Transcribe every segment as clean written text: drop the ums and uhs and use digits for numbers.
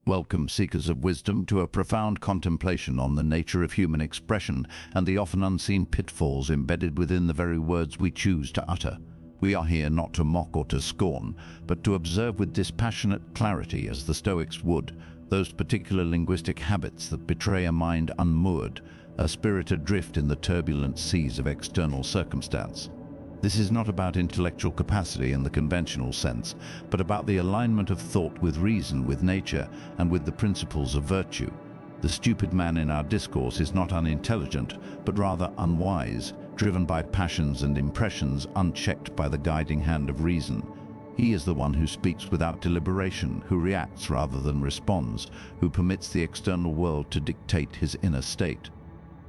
Welcome, seekers of wisdom, to a profound contemplation on the nature of human expression and the often unseen pitfalls embedded within the very words we choose to utter. We are here not to mock or to scorn, but to observe with dispassionate clarity, as the Stoics would, those particular linguistic habits that betray a mind unmoored, a spirit adrift in the turbulent seas of external circumstance. This is not about intellectual capacity in the conventional sense, but about the alignment of thought with reason, with nature, and with the principles of virtue. The stupid man in our discourse is not unintelligent, but rather unwise, driven by passions and impressions, unchecked by the guiding hand of reason. He is the one who speaks without deliberation, who reacts rather than responds, who permits the external world to dictate his inner state.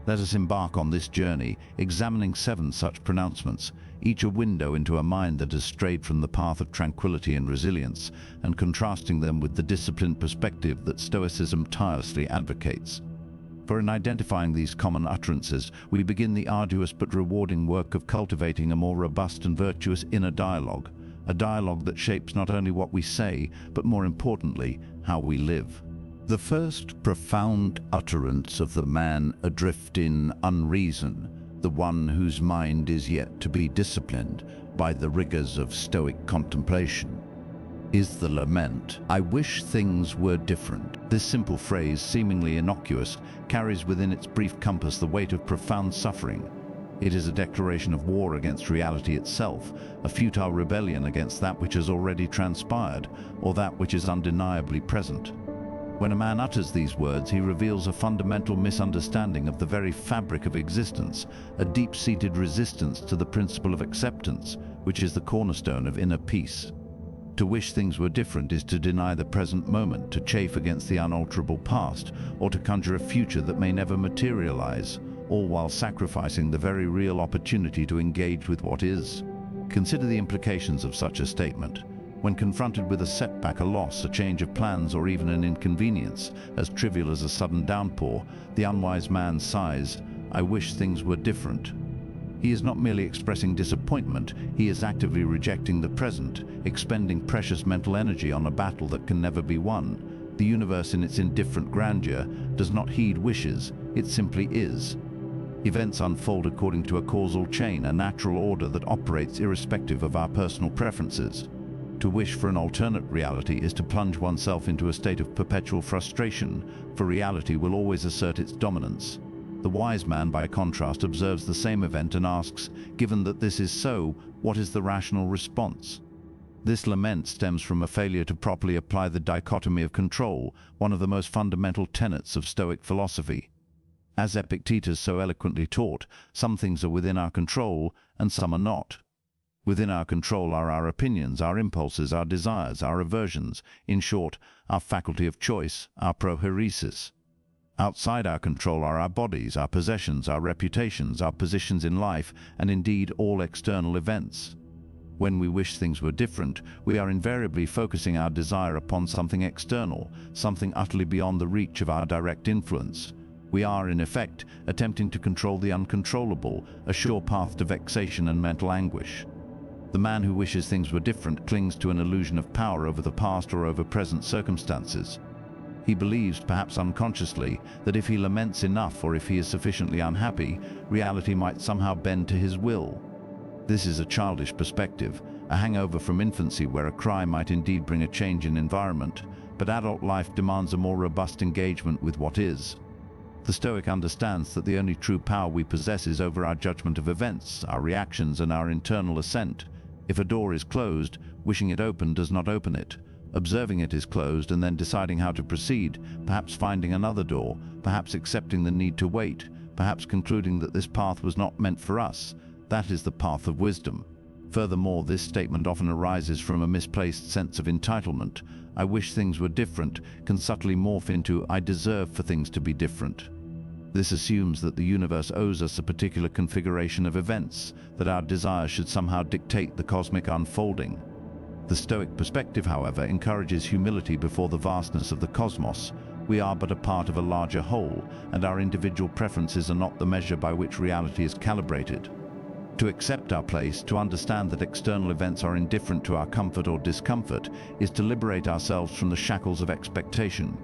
Let us embark on this journey, examining 7 such pronouncements, each a window into a mind that has strayed from the path of tranquility and resilience, and contrasting them with the disciplined perspective that Stoicism tirelessly advocates. For in identifying these common utterances, we begin the arduous but rewarding work of cultivating a more robust and virtuous inner dialogue, a dialogue that shapes not only what we say, but more importantly, how we live. The first profound utterance of the man adrift in unreason, the one whose mind is yet to be disciplined by the rigors of Stoic contemplation, is the lament, "I wish things were different." This simple phrase, seemingly innocuous, carries within its brief compass the weight of profound suffering. It is a declaration of war against reality itself, a futile rebellion against that which has already transpired, or that which is undeniably present. When a man utters these words, he reveals a fundamental misunderstanding of the very fabric of existence, a deep-seated resistance to the principle of acceptance, which is the cornerstone of inner peace. To wish things were different is to deny the present moment, to chafe against the unalterable past, or to conjure a future that may never materialize, all while sacrificing the very real opportunity to engage with what is. Consider the implications of such a statement. When confronted with a setback, a loss, a change of plans, or even an inconvenience, as trivial as a sudden downpour, the unwise man sighs, "I wish things were different." He is not merely expressing disappointment, he is actively rejecting the present, expending precious mental energy on a battle that can never be won. The universe in its indifferent grandeur does not heed wishes, it simply is. Events unfold according to a causal chain, a natural order that operates irrespective of our personal preferences. To wish for an alternate reality is to plunge oneself into a state of perpetual frustration, for reality will always assert its dominance. The wise man, by contrast, observes the same event and asks, given that this is so, what is the rational response? This lament stems from a failure to properly apply the dichotomy of control, one of the most fundamental tenets of Stoic philosophy. As Epictetus so eloquently taught, some things are within our control and some are not. Within our control are our opinions, our impulses, our desires, our aversions, in short, our faculty of choice, our prohairesis. Outside our control are our bodies, our possessions, our reputations, our positions in life, and indeed all external events. When we wish things were different, we are invariably focusing our desire upon something external, something utterly beyond the reach of our direct influence. We are, in effect, attempting to control the uncontrollable, a sure path to vexation and mental anguish. The man who wishes things were different clings to an illusion of power over the past or over present circumstances. He believes, perhaps unconsciously, that if he laments enough or if he is sufficiently unhappy, reality might somehow bend to his will. This is a childish perspective, a hangover from infancy where a cry might indeed bring a change in environment, but adult life demands a more robust engagement with what is. The Stoic understands that the only true power we possess is over our judgment of events, our reactions, and our internal assent. If a door is closed, wishing it open does not open it. Observing it is closed and then deciding how to proceed, perhaps finding another door, perhaps accepting the need to wait, perhaps concluding that this path was not meant for us, that is the path of wisdom. Furthermore, this statement often arises from a misplaced sense of entitlement. "I wish things were different" can subtly morph into "I deserve for things to be different." This assumes that the universe owes us a particular configuration of events, that our desires should somehow dictate the cosmic unfolding. The Stoic perspective, however, encourages humility before the vastness of the cosmos. We are but a part of a larger whole, and our individual preferences are not the measure by which reality is calibrated. To accept our place, to understand that external events are indifferent to our comfort or discomfort, is to liberate ourselves from the shackles of expectation.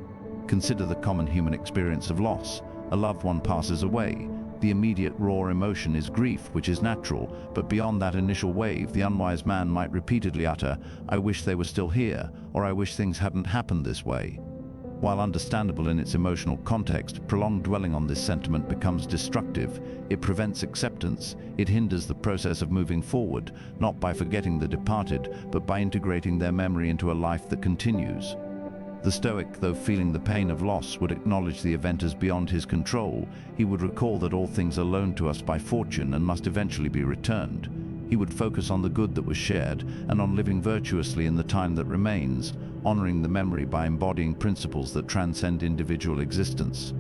Consider the common human experience of loss. A loved one passes away. The immediate raw emotion is grief, which is natural, but beyond that initial wave, the unwise man might repeatedly utter, "I wish they were still here," or "I wish things hadn't happened this way." While understandable in its emotional context, prolonged dwelling on this sentiment becomes destructive. It prevents acceptance. It hinders the process of moving forward, not by forgetting the departed, but by integrating their memory into a life that continues. The Stoic, though feeling the pain of loss, would acknowledge the event as beyond his control. He would recall that all things are loaned to us by fortune and must eventually be returned. He would focus on the good that was shared and on living virtuously in the time that remains, honoring the memory by embodying principles that transcend individual existence.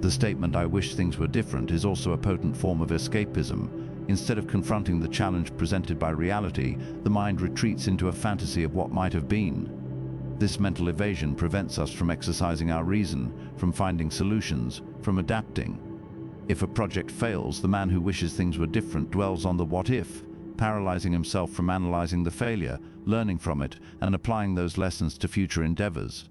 The statement, "I wish things were different," is also a potent form of escapism. Instead of confronting the challenge presented by reality, the mind retreats into a fantasy of what might have been. This mental evasion prevents us from exercising our reason, from finding solutions, from adapting. If a project fails, the man who wishes things were different dwells on the what if, paralyzing himself from analyzing the failure, learning from it, and applying those lessons to future endeavors.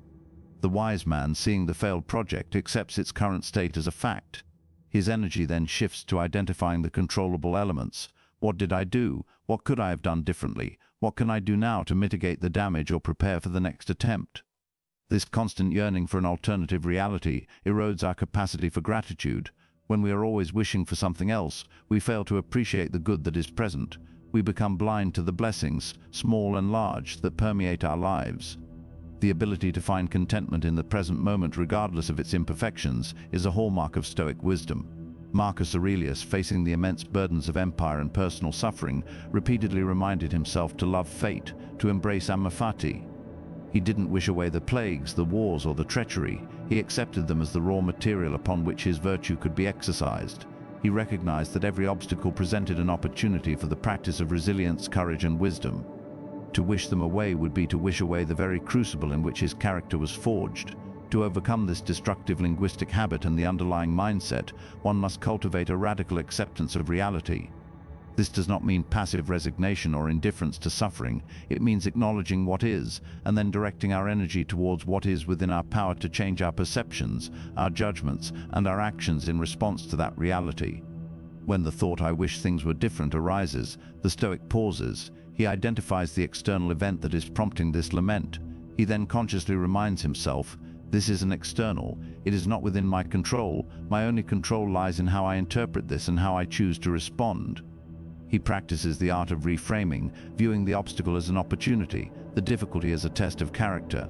The wise man, seeing the failed project, accepts its current state as a fact. His energy then shifts to identifying the controllable elements. What did I do? What could I have done differently? What can I do now to mitigate the damage or prepare for the next attempt? This constant yearning for an alternative reality erodes our capacity for gratitude. When we are always wishing for something else, we fail to appreciate the good that is present. We become blind to the blessings, small and large, that permeate our lives. The ability to find contentment in the present moment regardless of its imperfections is a hallmark of Stoic wisdom. Marcus Aurelius, facing the immense burdens of empire and personal suffering, repeatedly reminded himself to love fate, to embrace amor fati. He didn't wish away the plagues, the wars, or the treachery. He accepted them as the raw material upon which his virtue could be exercised. He recognized that every obstacle presented an opportunity for the practice of resilience, courage, and wisdom. To wish them away would be to wish away the very crucible in which his character was forged. To overcome this destructive linguistic habit and the underlying mindset, one must cultivate a radical acceptance of reality. This does not mean passive resignation or indifference to suffering. It means acknowledging what is, and then directing our energy towards what is within our power to change our perceptions, our judgments, and our actions in response to that reality. When the thought, "I wish things were different," arises, the Stoic pauses. He identifies the external event that is prompting this lament. He then consciously reminds himself, "This is an external. It is not within my control. My only control lies in how I interpret this and how I choose to respond." He practices the art of reframing, viewing the obstacle as an opportunity, the difficulty as a test of character.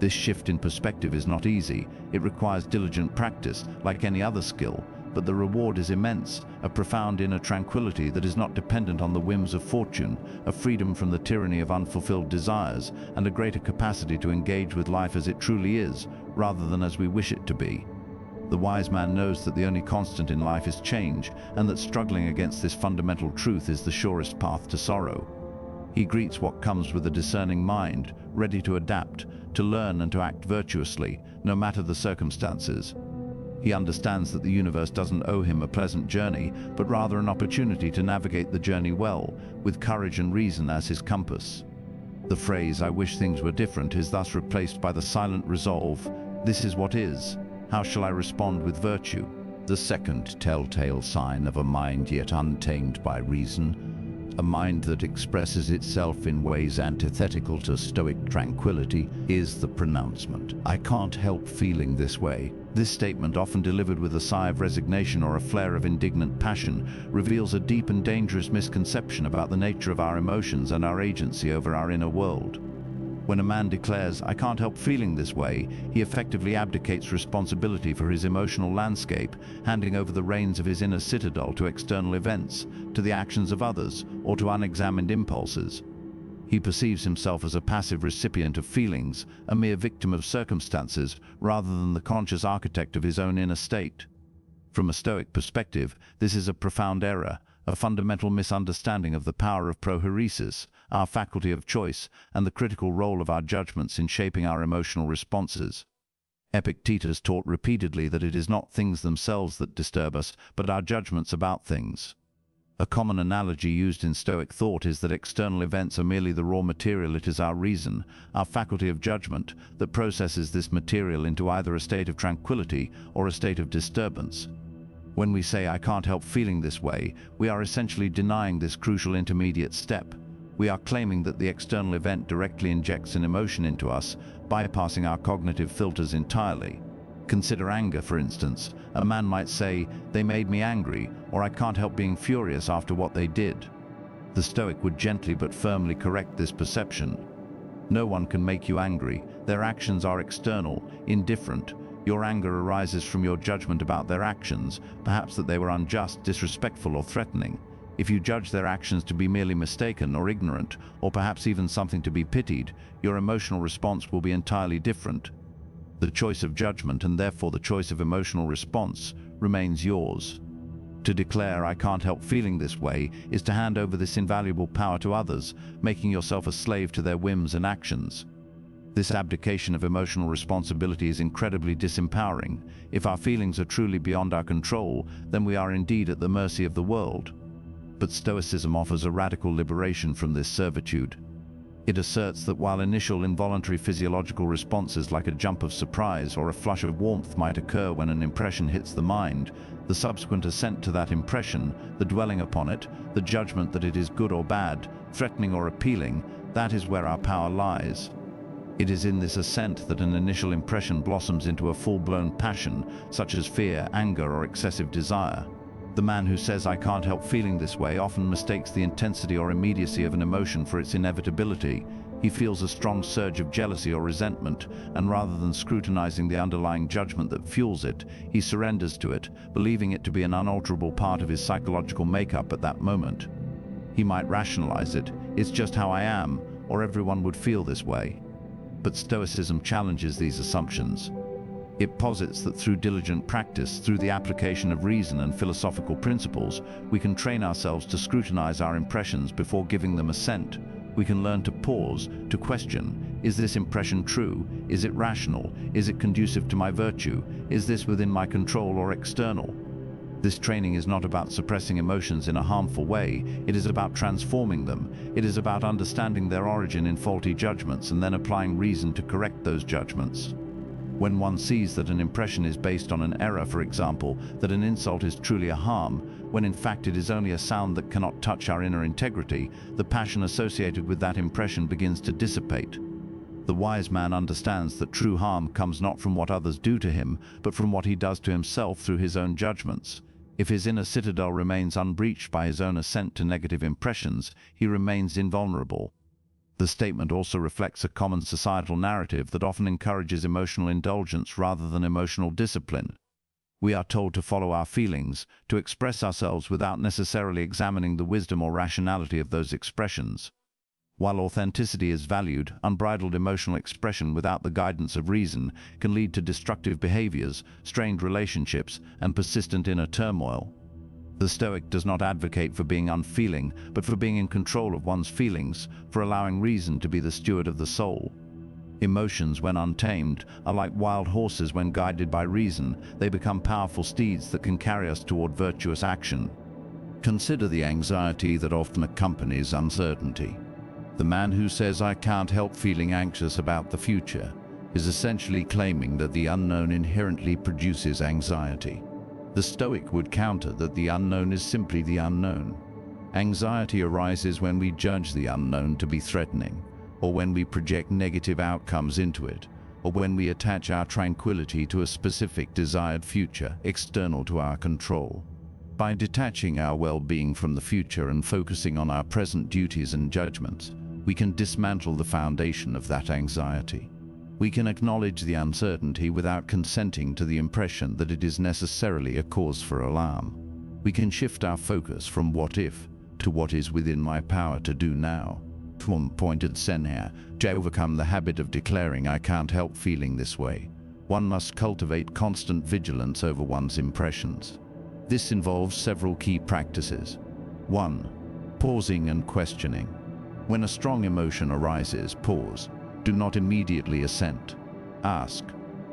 This shift in perspective is not easy. It requires diligent practice, like any other skill, but the reward is immense, a profound inner tranquility that is not dependent on the whims of fortune, a freedom from the tyranny of unfulfilled desires, and a greater capacity to engage with life as it truly is, rather than as we wish it to be. The wise man knows that the only constant in life is change, and that struggling against this fundamental truth is the surest path to sorrow. He greets what comes with a discerning mind, ready to adapt, to learn and to act virtuously, no matter the circumstances. He understands that the universe doesn't owe him a pleasant journey, but rather an opportunity to navigate the journey well, with courage and reason as his compass. The phrase, "I wish things were different," is thus replaced by the silent resolve, "This is what is. How shall I respond with virtue?" The second telltale sign of a mind yet untamed by reason, a mind that expresses itself in ways antithetical to Stoic tranquility, is the pronouncement, "I can't help feeling this way." This statement, often delivered with a sigh of resignation or a flare of indignant passion, reveals a deep and dangerous misconception about the nature of our emotions and our agency over our inner world. When a man declares, "I can't help feeling this way," he effectively abdicates responsibility for his emotional landscape, handing over the reins of his inner citadel to external events, to the actions of others, or to unexamined impulses. He perceives himself as a passive recipient of feelings, a mere victim of circumstances, rather than the conscious architect of his own inner state. From a Stoic perspective, this is a profound error, a fundamental misunderstanding of the power of prohairesis, our faculty of choice, and the critical role of our judgments in shaping our emotional responses. Epictetus taught repeatedly that it is not things themselves that disturb us, but our judgments about things. A common analogy used in Stoic thought is that external events are merely the raw material. It is our reason, our faculty of judgment, that processes this material into either a state of tranquility or a state of disturbance. When we say, "I can't help feeling this way," we are essentially denying this crucial intermediate step. We are claiming that the external event directly injects an emotion into us, bypassing our cognitive filters entirely. Consider anger, for instance. A man might say, "They made me angry," or "I can't help being furious after what they did." The Stoic would gently but firmly correct this perception. No one can make you angry. Their actions are external, indifferent. Your anger arises from your judgment about their actions, perhaps that they were unjust, disrespectful, or threatening. If you judge their actions to be merely mistaken or ignorant, or perhaps even something to be pitied, your emotional response will be entirely different. The choice of judgment, and therefore the choice of emotional response, remains yours. To declare, "I can't help feeling this way," is to hand over this invaluable power to others, making yourself a slave to their whims and actions. This abdication of emotional responsibility is incredibly disempowering. If our feelings are truly beyond our control, then we are indeed at the mercy of the world. But Stoicism offers a radical liberation from this servitude. It asserts that while initial involuntary physiological responses like a jump of surprise or a flush of warmth might occur when an impression hits the mind, the subsequent assent to that impression, the dwelling upon it, the judgment that it is good or bad, threatening or appealing, that is where our power lies. It is in this assent that an initial impression blossoms into a full-blown passion, such as fear, anger, or excessive desire. The man who says, "I can't help feeling this way," often mistakes the intensity or immediacy of an emotion for its inevitability. He feels a strong surge of jealousy or resentment, and rather than scrutinizing the underlying judgment that fuels it, he surrenders to it, believing it to be an unalterable part of his psychological makeup at that moment. He might rationalize it, "It's just how I am," or "Everyone would feel this way." But Stoicism challenges these assumptions. It posits that through diligent practice, through the application of reason and philosophical principles, we can train ourselves to scrutinize our impressions before giving them assent. We can learn to pause, to question, "Is this impression true? Is it rational? Is it conducive to my virtue? Is this within my control or external?" This training is not about suppressing emotions in a harmful way. It is about transforming them. It is about understanding their origin in faulty judgments and then applying reason to correct those judgments. When one sees that an impression is based on an error, for example, that an insult is truly a harm, when in fact it is only a sound that cannot touch our inner integrity, the passion associated with that impression begins to dissipate. The wise man understands that true harm comes not from what others do to him, but from what he does to himself through his own judgments. If his inner citadel remains unbreached by his own assent to negative impressions, he remains invulnerable. The statement also reflects a common societal narrative that often encourages emotional indulgence rather than emotional discipline. We are told to follow our feelings, to express ourselves without necessarily examining the wisdom or rationality of those expressions. While authenticity is valued, unbridled emotional expression without the guidance of reason can lead to destructive behaviors, strained relationships, and persistent inner turmoil. The Stoic does not advocate for being unfeeling, but for being in control of one's feelings, for allowing reason to be the steward of the soul. Emotions, when untamed, are like wild horses when guided by reason. They become powerful steeds that can carry us toward virtuous action. Consider the anxiety that often accompanies uncertainty. The man who says, "I can't help feeling anxious about the future," is essentially claiming that the unknown inherently produces anxiety. The Stoic would counter that the unknown is simply the unknown. Anxiety arises when we judge the unknown to be threatening, or when we project negative outcomes into it, or when we attach our tranquility to a specific desired future external to our control. By detaching our well-being from the future and focusing on our present duties and judgments, we can dismantle the foundation of that anxiety. We can acknowledge the uncertainty without consenting to the impression that it is necessarily a cause for alarm. We can shift our focus from what if to what is within my power to do now. One pointed Seneca, to overcome the habit of declaring "I can't help feeling this way," one must cultivate constant vigilance over one's impressions. This involves several key practices. 1. Pausing and questioning. When a strong emotion arises, pause. Do not immediately assent. Ask,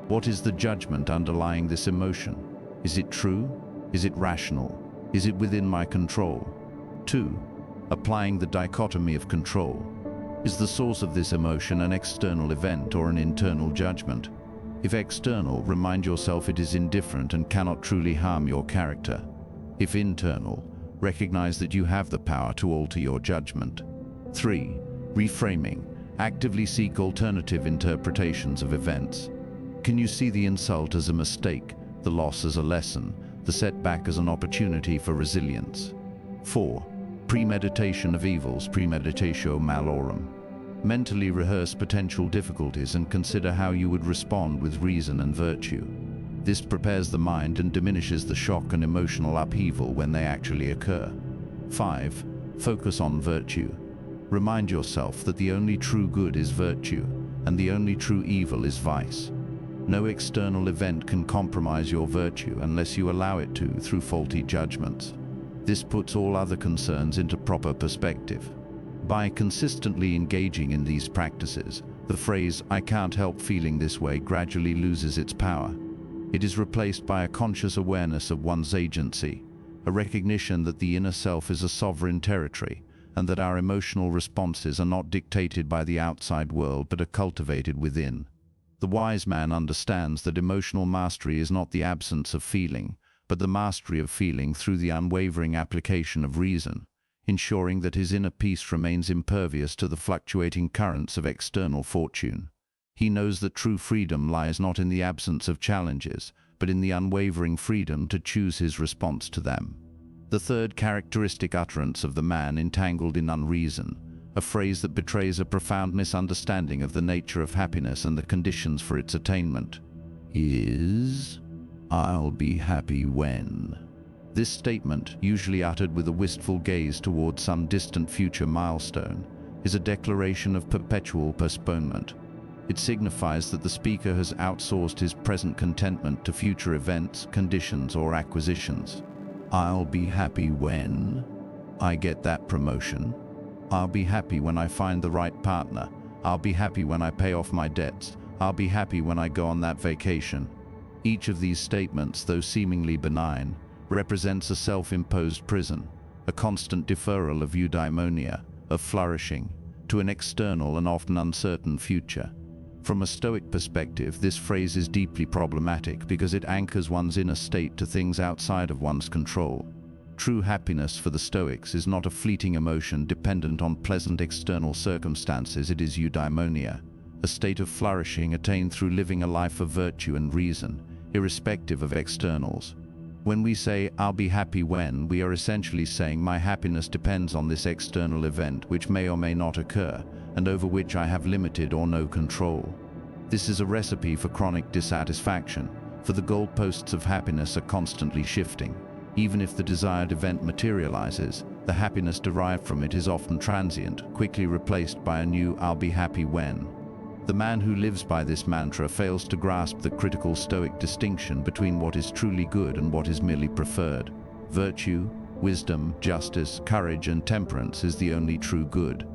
what is the judgment underlying this emotion? Is it true? Is it rational? Is it within my control? 2. Applying the dichotomy of control. Is the source of this emotion an external event or an internal judgment? If external, remind yourself it is indifferent and cannot truly harm your character. If internal, recognize that you have the power to alter your judgment. 3. Reframing. Actively seek alternative interpretations of events. Can you see the insult as a mistake, the loss as a lesson, the setback as an opportunity for resilience? 4. Premeditation of evils, premeditatio malorum. Mentally rehearse potential difficulties and consider how you would respond with reason and virtue. This prepares the mind and diminishes the shock and emotional upheaval when they actually occur. 5. Focus on virtue. Remind yourself that the only true good is virtue, and the only true evil is vice. No external event can compromise your virtue unless you allow it to through faulty judgments. This puts all other concerns into proper perspective. By consistently engaging in these practices, the phrase, "I can't help feeling this way," gradually loses its power. It is replaced by a conscious awareness of one's agency, a recognition that the inner self is a sovereign territory, and that our emotional responses are not dictated by the outside world but are cultivated within. The wise man understands that emotional mastery is not the absence of feeling, but the mastery of feeling through the unwavering application of reason, ensuring that his inner peace remains impervious to the fluctuating currents of external fortune. He knows that true freedom lies not in the absence of challenges, but in the unwavering freedom to choose his response to them. The third characteristic utterance of the man entangled in unreason, a phrase that betrays a profound misunderstanding of the nature of happiness and the conditions for its attainment, is, "I'll be happy when." This statement, usually uttered with a wistful gaze towards some distant future milestone, is a declaration of perpetual postponement. It signifies that the speaker has outsourced his present contentment to future events, conditions, or acquisitions. "I'll be happy when I get that promotion. I'll be happy when I find the right partner. I'll be happy when I pay off my debts. I'll be happy when I go on that vacation." Each of these statements, though seemingly benign, represents a self-imposed prison, a constant deferral of eudaimonia, of flourishing, to an external and often uncertain future. From a Stoic perspective, this phrase is deeply problematic because it anchors one's inner state to things outside of one's control. True happiness for the Stoics is not a fleeting emotion dependent on pleasant external circumstances. It is eudaimonia, a state of flourishing attained through living a life of virtue and reason, irrespective of externals. When we say, "I'll be happy when," we are essentially saying my happiness depends on this external event which may or may not occur, and over which I have limited or no control. This is a recipe for chronic dissatisfaction, for the goalposts of happiness are constantly shifting. Even if the desired event materializes, the happiness derived from it is often transient, quickly replaced by a new "I'll be happy when." The man who lives by this mantra fails to grasp the critical Stoic distinction between what is truly good and what is merely preferred. Virtue, wisdom, justice, courage, and temperance is the only true good.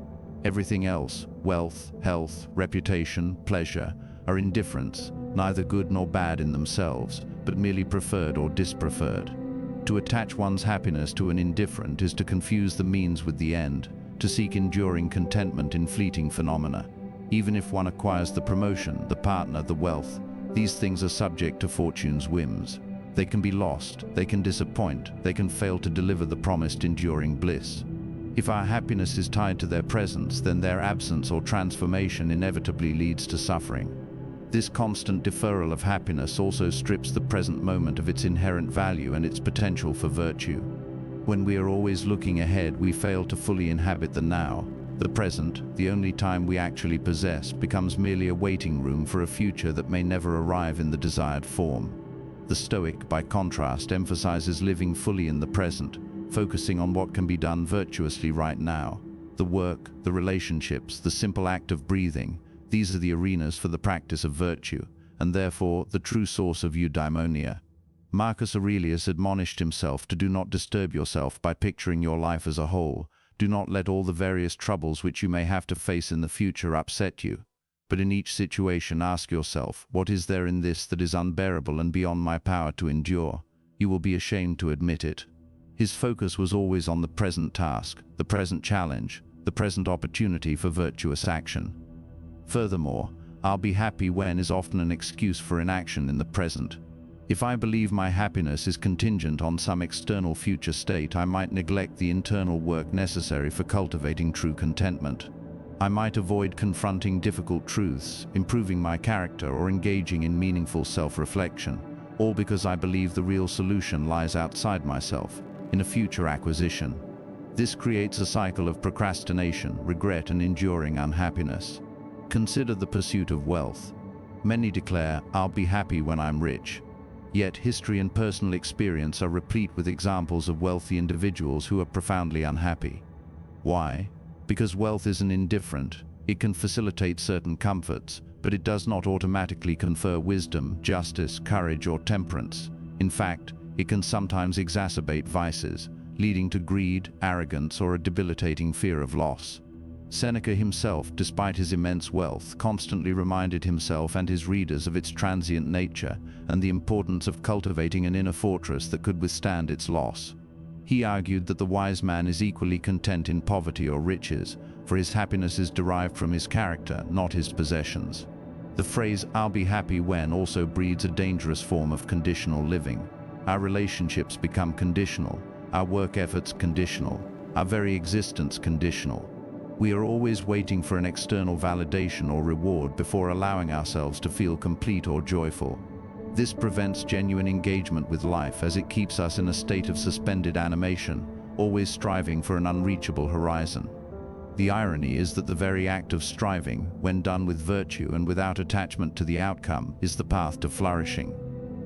Everything else, wealth, health, reputation, pleasure, are indifferents, neither good nor bad in themselves, but merely preferred or dispreferred. To attach one's happiness to an indifferent is to confuse the means with the end, to seek enduring contentment in fleeting phenomena. Even if one acquires the promotion, the partner, the wealth, these things are subject to fortune's whims. They can be lost, they can disappoint, they can fail to deliver the promised enduring bliss. If our happiness is tied to their presence, then their absence or transformation inevitably leads to suffering. This constant deferral of happiness also strips the present moment of its inherent value and its potential for virtue. When we are always looking ahead, we fail to fully inhabit the now. The present, the only time we actually possess, becomes merely a waiting room for a future that may never arrive in the desired form. The Stoic, by contrast, emphasizes living fully in the present, focusing on what can be done virtuously right now. The work, the relationships, the simple act of breathing, these are the arenas for the practice of virtue, and therefore the true source of eudaimonia. Marcus Aurelius admonished himself to do not disturb yourself by picturing your life as a whole. Do not let all the various troubles which you may have to face in the future upset you. But in each situation ask yourself, what is there in this that is unbearable and beyond my power to endure? You will be ashamed to admit it. His focus was always on the present task, the present challenge, the present opportunity for virtuous action. Furthermore, "I'll be happy when" is often an excuse for inaction in the present. If I believe my happiness is contingent on some external future state, I might neglect the internal work necessary for cultivating true contentment. I might avoid confronting difficult truths, improving my character, or engaging in meaningful self-reflection, all because I believe the real solution lies outside myself, in a future acquisition. This creates a cycle of procrastination, regret, and enduring unhappiness. Consider the pursuit of wealth. Many declare, "I'll be happy when I'm rich." Yet history and personal experience are replete with examples of wealthy individuals who are profoundly unhappy. Why? Because wealth isn't indifferent. It can facilitate certain comforts, but it does not automatically confer wisdom, justice, courage, or temperance. In fact, it can sometimes exacerbate vices, leading to greed, arrogance, or a debilitating fear of loss. Seneca himself, despite his immense wealth, constantly reminded himself and his readers of its transient nature and the importance of cultivating an inner fortress that could withstand its loss. He argued that the wise man is equally content in poverty or riches, for his happiness is derived from his character, not his possessions. The phrase "I'll be happy when" also breeds a dangerous form of conditional living. Our relationships become conditional, our work efforts conditional, our very existence conditional. We are always waiting for an external validation or reward before allowing ourselves to feel complete or joyful. This prevents genuine engagement with life, as it keeps us in a state of suspended animation, always striving for an unreachable horizon. The irony is that the very act of striving, when done with virtue and without attachment to the outcome, is the path to flourishing.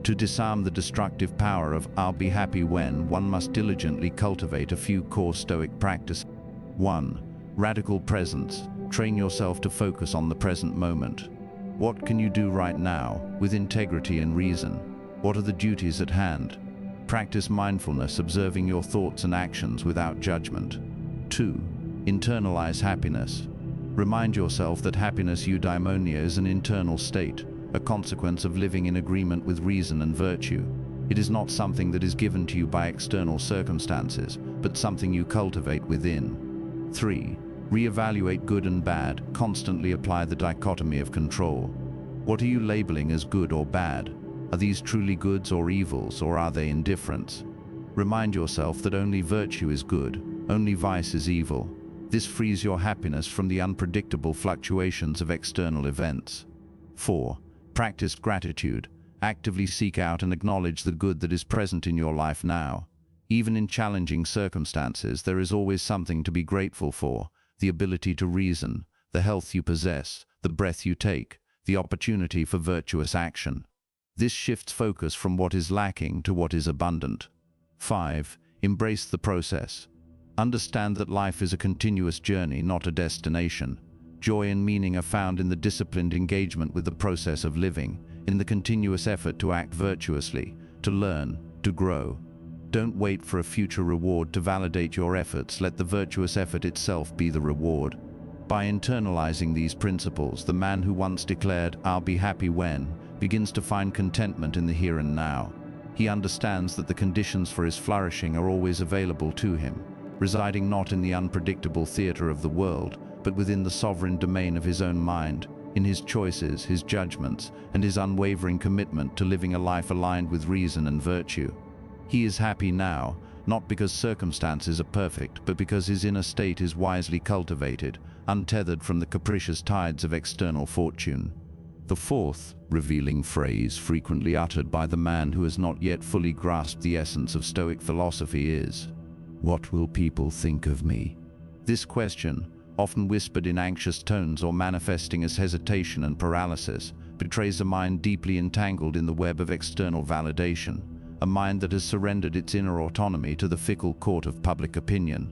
To disarm the destructive power of "I'll be happy when," one must diligently cultivate a few core Stoic practices. 1. Radical presence. Train yourself to focus on the present moment. What can you do right now, with integrity and reason? What are the duties at hand? Practice mindfulness, observing your thoughts and actions without judgment. 2. Internalize happiness. Remind yourself that happiness, eudaimonia, is an internal state, a consequence of living in agreement with reason and virtue. It is not something that is given to you by external circumstances, but something you cultivate within. 3. Reevaluate good and bad. Constantly apply the dichotomy of control. What are you labeling as good or bad? Are these truly goods or evils, or are they indifferents? Remind yourself that only virtue is good, only vice is evil. This frees your happiness from the unpredictable fluctuations of external events. 4. Practice gratitude. Actively seek out and acknowledge the good that is present in your life now. Even in challenging circumstances, there is always something to be grateful for: the ability to reason, the health you possess, the breath you take, the opportunity for virtuous action. This shifts focus from what is lacking to what is abundant. 5. Embrace the process. Understand that life is a continuous journey, not a destination. Joy and meaning are found in the disciplined engagement with the process of living, in the continuous effort to act virtuously, to learn, to grow. Don't wait for a future reward to validate your efforts. Let the virtuous effort itself be the reward. By internalizing these principles, the man who once declared, "I'll be happy when," begins to find contentment in the here and now. He understands that the conditions for his flourishing are always available to him, residing not in the unpredictable theater of the world, but within the sovereign domain of his own mind, in his choices, his judgments, and his unwavering commitment to living a life aligned with reason and virtue. He is happy now, not because circumstances are perfect, but because his inner state is wisely cultivated, untethered from the capricious tides of external fortune. The fourth, revealing phrase frequently uttered by the man who has not yet fully grasped the essence of Stoic philosophy is, "What will people think of me?" This question, often whispered in anxious tones or manifesting as hesitation and paralysis, betrays a mind deeply entangled in the web of external validation, a mind that has surrendered its inner autonomy to the fickle court of public opinion.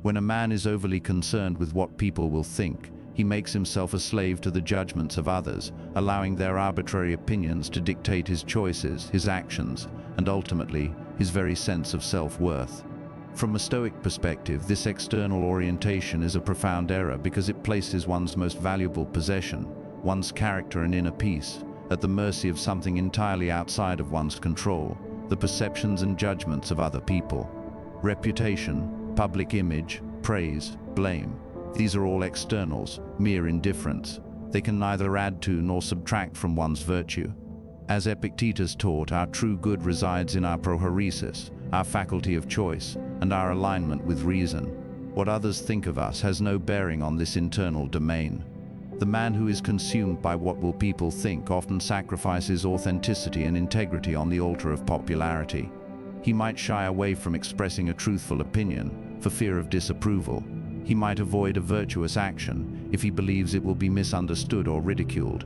When a man is overly concerned with what people will think, he makes himself a slave to the judgments of others, allowing their arbitrary opinions to dictate his choices, his actions, and ultimately, his very sense of self-worth. From a Stoic perspective, this external orientation is a profound error because it places one's most valuable possession, one's character and inner peace, at the mercy of something entirely outside of one's control: the perceptions and judgments of other people. Reputation, public image, praise, blame. These are all externals, mere indifference. They can neither add to nor subtract from one's virtue. As Epictetus taught, our true good resides in our prohairesis, our faculty of choice, and our alignment with reason. What others think of us has no bearing on this internal domain. The man who is consumed by what will people think often sacrifices authenticity and integrity on the altar of popularity. He might shy away from expressing a truthful opinion for fear of disapproval. He might avoid a virtuous action if he believes it will be misunderstood or ridiculed.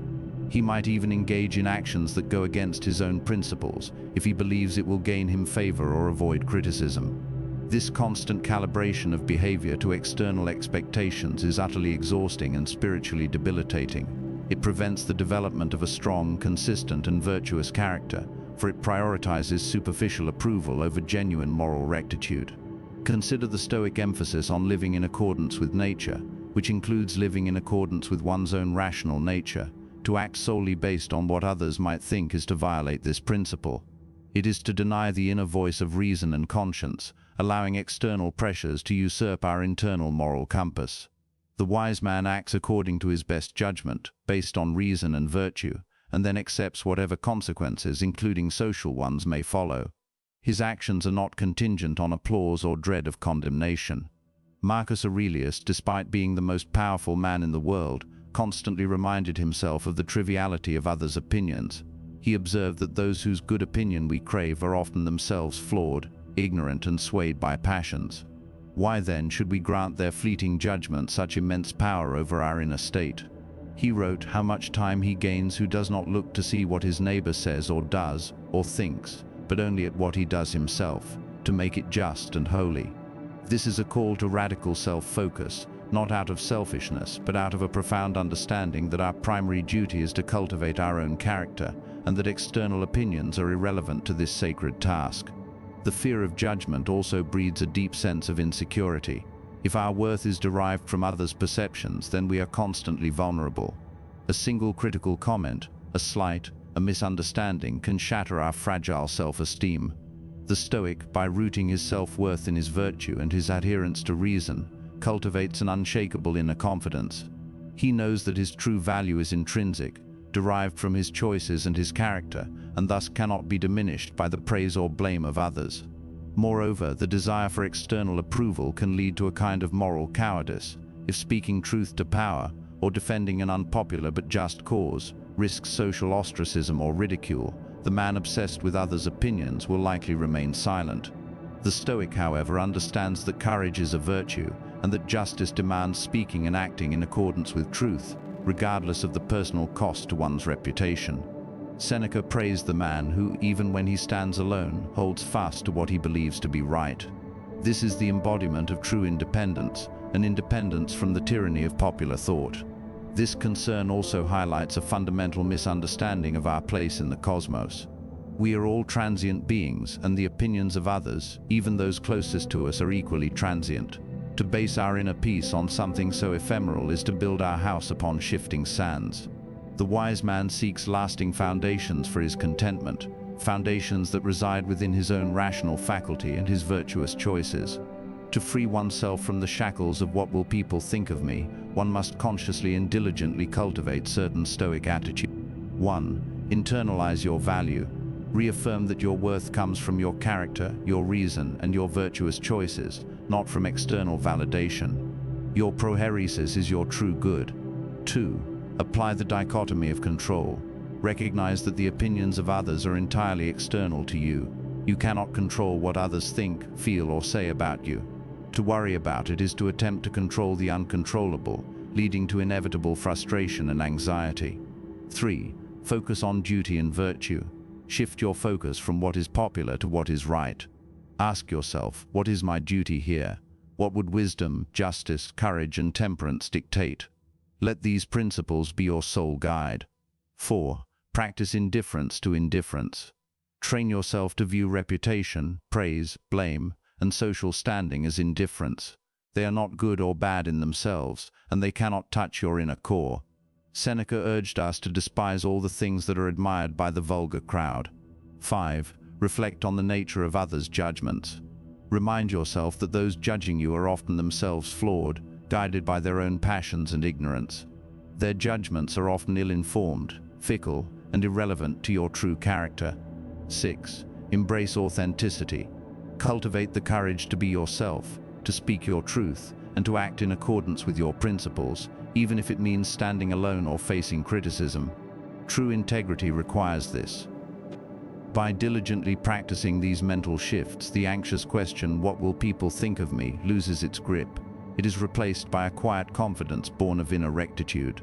He might even engage in actions that go against his own principles if he believes it will gain him favor or avoid criticism. This constant calibration of behavior to external expectations is utterly exhausting and spiritually debilitating. It prevents the development of a strong, consistent, and virtuous character, for it prioritizes superficial approval over genuine moral rectitude. Consider the Stoic emphasis on living in accordance with nature, which includes living in accordance with one's own rational nature. To act solely based on what others might think is to violate this principle. It is to deny the inner voice of reason and conscience, allowing external pressures to usurp our internal moral compass. The wise man acts according to his best judgment, based on reason and virtue, and then accepts whatever consequences, including social ones, may follow. His actions are not contingent on applause or dread of condemnation. Marcus Aurelius, despite being the most powerful man in the world, constantly reminded himself of the triviality of others' opinions. He observed that those whose good opinion we crave are often themselves flawed, ignorant, and swayed by passions. Why then should we grant their fleeting judgment such immense power over our inner state? He wrote, "How much time he gains who does not look to see what his neighbor says or does or thinks, but only at what he does himself, to make it just and holy." This is a call to radical self-focus, not out of selfishness, but out of a profound understanding that our primary duty is to cultivate our own character, and that external opinions are irrelevant to this sacred task. The fear of judgment also breeds a deep sense of insecurity. If our worth is derived from others' perceptions, then we are constantly vulnerable. A single critical comment, a slight, a misunderstanding can shatter our fragile self-esteem. The Stoic, by rooting his self-worth in his virtue and his adherence to reason, cultivates an unshakable inner confidence. He knows that his true value is intrinsic, derived from his choices and his character, and thus cannot be diminished by the praise or blame of others. Moreover, the desire for external approval can lead to a kind of moral cowardice. If speaking truth to power, or defending an unpopular but just cause, risks social ostracism or ridicule, the man obsessed with others' opinions will likely remain silent. The Stoic, however, understands that courage is a virtue, and that justice demands speaking and acting in accordance with truth, regardless of the personal cost to one's reputation. Seneca praised the man who, even when he stands alone, holds fast to what he believes to be right. This is the embodiment of true independence, an independence from the tyranny of popular thought. This concern also highlights a fundamental misunderstanding of our place in the cosmos. We are all transient beings, and the opinions of others, even those closest to us, are equally transient. To base our inner peace on something so ephemeral is to build our house upon shifting sands. The wise man seeks lasting foundations for his contentment, foundations that reside within his own rational faculty and his virtuous choices. To free oneself from the shackles of "what will people think of me," one must consciously and diligently cultivate certain Stoic attitudes. 1. Internalize your value. Reaffirm that your worth comes from your character, your reason, and your virtuous choices, not from external validation. Your prohairesis is your true good. 2. Apply the dichotomy of control. Recognize that the opinions of others are entirely external to you. You cannot control what others think, feel, or say about you. To worry about it is to attempt to control the uncontrollable, leading to inevitable frustration and anxiety. 3. Focus on duty and virtue. Shift your focus from what is popular to what is right. Ask yourself, what is my duty here? What would wisdom, justice, courage, and temperance dictate? Let these principles be your sole guide. 4. Practice indifference to indifference. Train yourself to view reputation, praise, blame, and social standing as indifference. They are not good or bad in themselves, and they cannot touch your inner core. Seneca urged us to despise all the things that are admired by the vulgar crowd. 5. Reflect on the nature of others' judgments. Remind yourself that those judging you are often themselves flawed, guided by their own passions and ignorance. Their judgments are often ill-informed, fickle, and irrelevant to your true character. 6. Embrace authenticity. Cultivate the courage to be yourself, to speak your truth, and to act in accordance with your principles, even if it means standing alone or facing criticism. True integrity requires this. By diligently practicing these mental shifts, the anxious question, "What will people think of me?" loses its grip. It is replaced by a quiet confidence born of inner rectitude.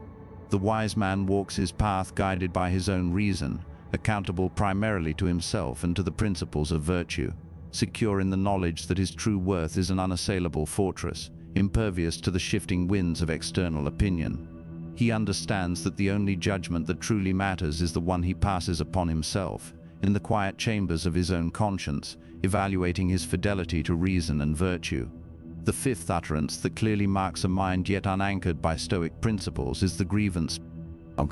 The wise man walks his path guided by his own reason, accountable primarily to himself and to the principles of virtue, secure in the knowledge that his true worth is an unassailable fortress, impervious to the shifting winds of external opinion. He understands that the only judgment that truly matters is the one he passes upon himself, in the quiet chambers of his own conscience, evaluating his fidelity to reason and virtue. The fifth utterance that clearly marks a mind yet unanchored by Stoic principles is the grievance, "I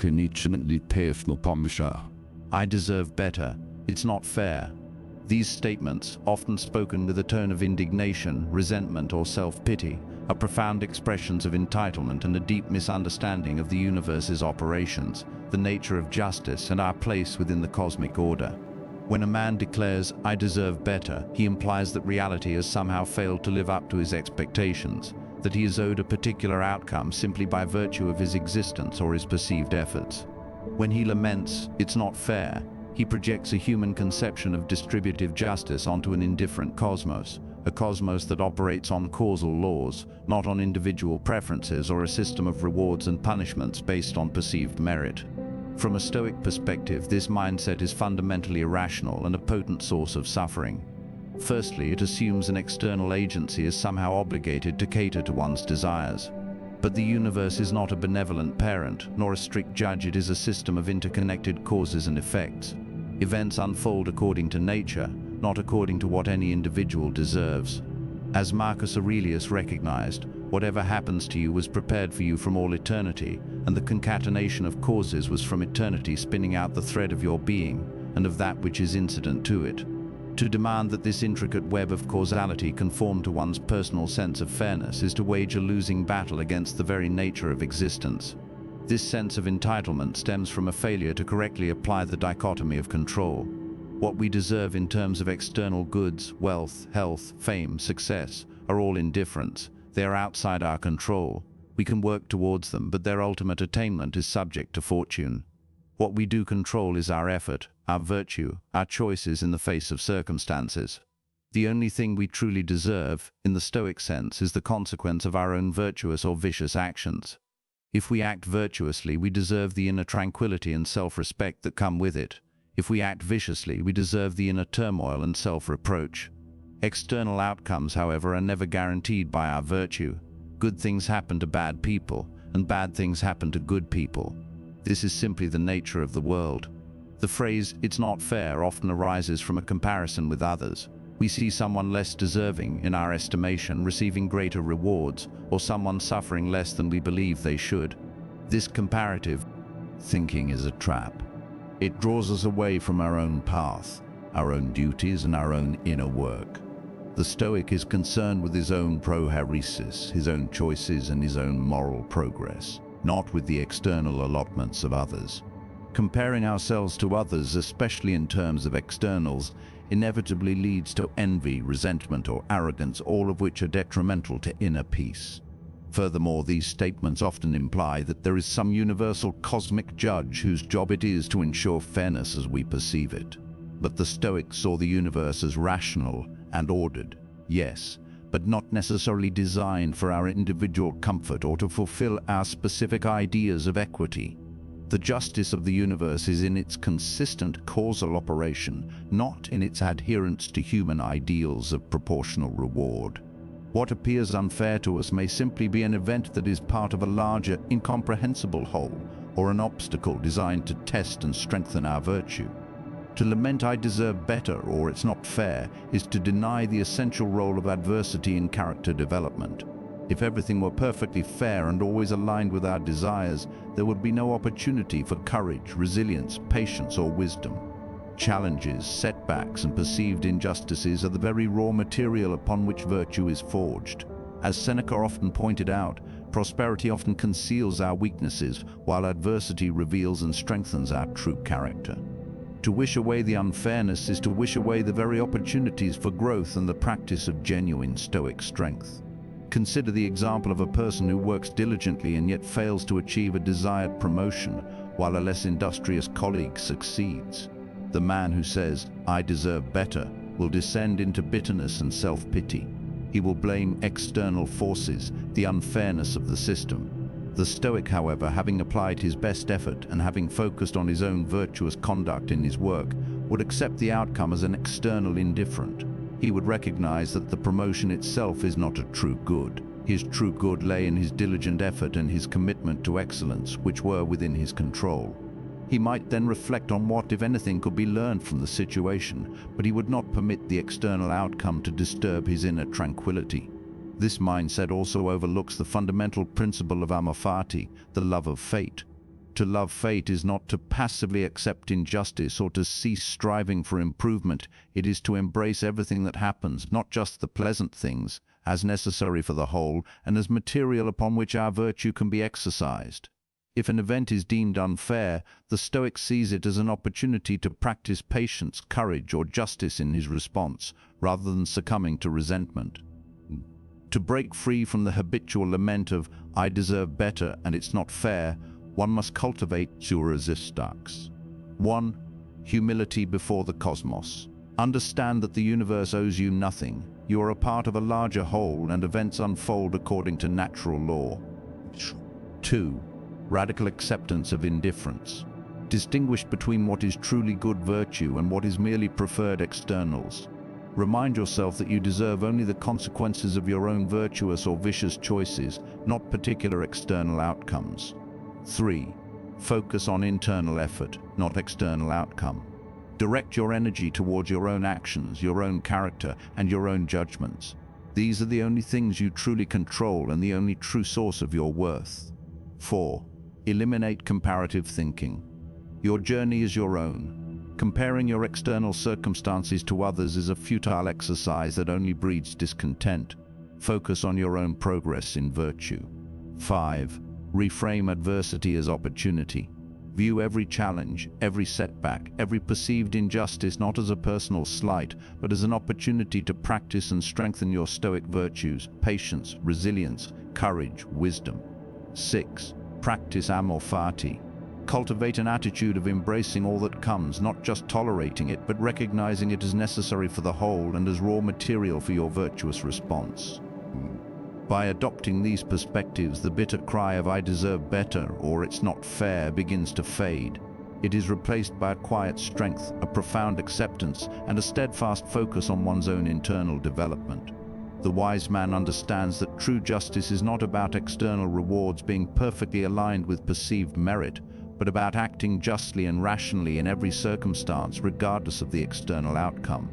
deserve better. It's not fair." These statements, often spoken with a tone of indignation, resentment, or self-pity, are profound expressions of entitlement and a deep misunderstanding of the universe's operations, the nature of justice, and our place within the cosmic order. When a man declares, "I deserve better," he implies that reality has somehow failed to live up to his expectations, that he is owed a particular outcome simply by virtue of his existence or his perceived efforts. When he laments, "It's not fair," he projects a human conception of distributive justice onto an indifferent cosmos, a cosmos that operates on causal laws, not on individual preferences or a system of rewards and punishments based on perceived merit. From a Stoic perspective, this mindset is fundamentally irrational and a potent source of suffering. Firstly, it assumes an external agency is somehow obligated to cater to one's desires. But the universe is not a benevolent parent, nor a strict judge. It is a system of interconnected causes and effects. Events unfold according to nature, not according to what any individual deserves. As Marcus Aurelius recognized, whatever happens to you was prepared for you from all eternity, and the concatenation of causes was from eternity spinning out the thread of your being, and of that which is incident to it. To demand that this intricate web of causality conform to one's personal sense of fairness is to wage a losing battle against the very nature of existence. This sense of entitlement stems from a failure to correctly apply the dichotomy of control. What we deserve in terms of external goods, wealth, health, fame, success, are all indifferents. They are outside our control. We can work towards them, but their ultimate attainment is subject to fortune. What we do control is our effort, our virtue, our choices in the face of circumstances. The only thing we truly deserve, in the Stoic sense, is the consequence of our own virtuous or vicious actions. If we act virtuously, we deserve the inner tranquility and self-respect that come with it. If we act viciously, we deserve the inner turmoil and self-reproach. External outcomes, however, are never guaranteed by our virtue. Good things happen to bad people, and bad things happen to good people. This is simply the nature of the world. The phrase, "it's not fair," often arises from a comparison with others. We see someone less deserving, in our estimation, receiving greater rewards, or someone suffering less than we believe they should. This comparative thinking is a trap. It draws us away from our own path, our own duties, and our own inner work. The Stoic is concerned with his own prohairesis, his own choices, and his own moral progress, not with the external allotments of others. Comparing ourselves to others, especially in terms of externals, inevitably leads to envy, resentment, or arrogance, all of which are detrimental to inner peace. Furthermore, these statements often imply that there is some universal cosmic judge whose job it is to ensure fairness as we perceive it. But the Stoics saw the universe as rational and ordered, yes, but not necessarily designed for our individual comfort or to fulfill our specific ideas of equity. The justice of the universe is in its consistent causal operation, not in its adherence to human ideals of proportional reward. What appears unfair to us may simply be an event that is part of a larger, incomprehensible whole, or an obstacle designed to test and strengthen our virtue. To lament "I deserve better" or "it's not fair" is to deny the essential role of adversity in character development. If everything were perfectly fair and always aligned with our desires, there would be no opportunity for courage, resilience, patience, or wisdom. Challenges, setbacks, and perceived injustices are the very raw material upon which virtue is forged. As Seneca often pointed out, prosperity often conceals our weaknesses, while adversity reveals and strengthens our true character. To wish away the unfairness is to wish away the very opportunities for growth and the practice of genuine Stoic strength. Consider the example of a person who works diligently and yet fails to achieve a desired promotion, while a less industrious colleague succeeds. The man who says, "I deserve better," will descend into bitterness and self-pity. He will blame external forces, the unfairness of the system. The Stoic, however, having applied his best effort and having focused on his own virtuous conduct in his work, would accept the outcome as an external indifferent. He would recognize that the promotion itself is not a true good. His true good lay in his diligent effort and his commitment to excellence, which were within his control. He might then reflect on what, if anything, could be learned from the situation, but he would not permit the external outcome to disturb his inner tranquility. This mindset also overlooks the fundamental principle of amor fati, the love of fate. To love fate is not to passively accept injustice or to cease striving for improvement. It is to embrace everything that happens, not just the pleasant things, as necessary for the whole and as material upon which our virtue can be exercised. If an event is deemed unfair, the Stoic sees it as an opportunity to practice patience, courage, or justice in his response, rather than succumbing to resentment. To break free from the habitual lament of, "I deserve better and it's not fair," one must cultivate resistance. 1. Humility before the cosmos. Understand that the universe owes you nothing. You are a part of a larger whole, and events unfold according to natural law. 2. Radical acceptance of indifference. Distinguish between what is truly good virtue and what is merely preferred externals. Remind yourself that you deserve only the consequences of your own virtuous or vicious choices, not particular external outcomes. 3. Focus on internal effort, not external outcome. Direct your energy towards your own actions, your own character, and your own judgments. These are the only things you truly control and the only true source of your worth. 4. Eliminate comparative thinking. Your journey is your own. Comparing your external circumstances to others is a futile exercise that only breeds discontent. Focus on your own progress in virtue. 5. Reframe adversity as opportunity. View every challenge, every setback, every perceived injustice not as a personal slight, but as an opportunity to practice and strengthen your Stoic virtues, patience, resilience, courage, wisdom. 6. Practice amor fati. Cultivate an attitude of embracing all that comes, not just tolerating it, but recognizing it as necessary for the whole and as raw material for your virtuous response. By adopting these perspectives, the bitter cry of "I deserve better" or "it's not fair" begins to fade. It is replaced by a quiet strength, a profound acceptance, and a steadfast focus on one's own internal development. The wise man understands that true justice is not about external rewards being perfectly aligned with perceived merit, but about acting justly and rationally in every circumstance, regardless of the external outcome.